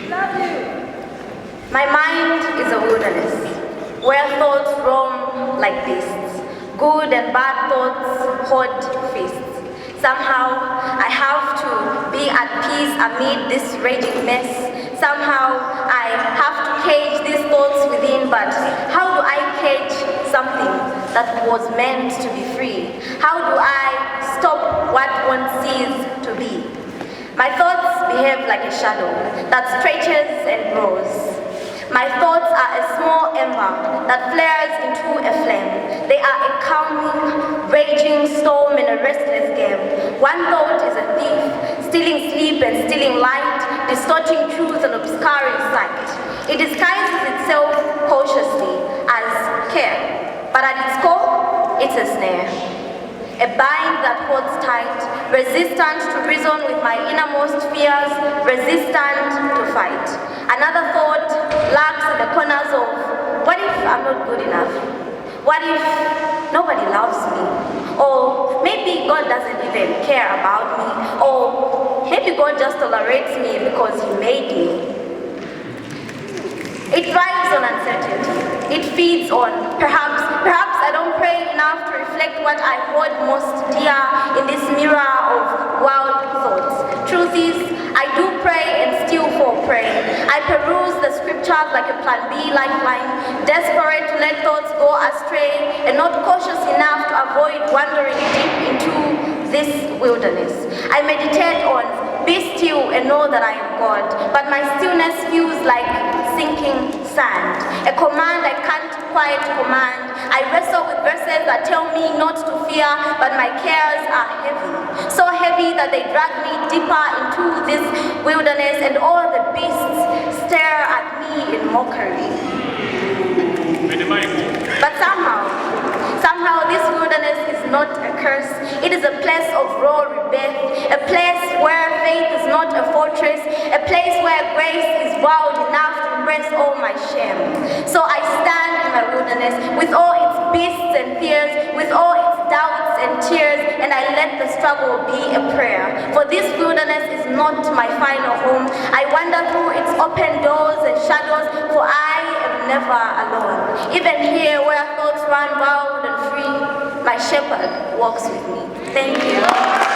Love you. My mind is a wilderness, where thoughts roam like beasts. Good and bad thoughts hold feasts. Somehow, I have to be at peace amid this raging mess. Somehow, I have to cage these thoughts within, but how do I cage something that was meant to be free? How do I stop what one sees to be? My thoughts behave like a shadow that stretches and grows. My thoughts are a small ember that flares into a flame. They are a calming, raging storm in a restless game. One thought is a thief, stealing sleep and stealing light, distorting truth and obscuring sight. It disguises itself cautiously as care, but at its core, it's a snare. A bind that holds tight, resistant to reason with my innermost fears, resistant to fight. Another thought lurks in the corners of, what if I'm not good enough? What if nobody loves me? Or maybe God doesn't even care about me? Or maybe God just tolerates me because He made me? It thrives on uncertainty. It feeds on perhaps I don't pray enough to reflect what I hold most dear in this mirror of wild thoughts. Truth is, I do pray and still fall prey. I peruse the scriptures like a plan B lifeline, desperate to let thoughts go astray and not cautious enough to avoid wandering deep into this wilderness. I meditate on be still and know that I am God, but my stillness feels like sinking sand, a command I can't quite command. I wrestle with verses that tell me not to fear, but my cares are heavy, so heavy that they drag me deeper into this wilderness, and all the beasts stare at me in mockery. But somehow this wilderness is not a curse. It is a place of raw rebirth, a place where faith is not a fortress, a place where grace is wild enough to embrace all my shame. So I stand in my wilderness with all its beasts and fears, with all its doubts and tears, and I let the struggle be a prayer. For this wilderness is not my final home. I wander through its open doors and shadows, for I am never alone. Even here where thoughts run wild and free, my shepherd walks with me. Thank you.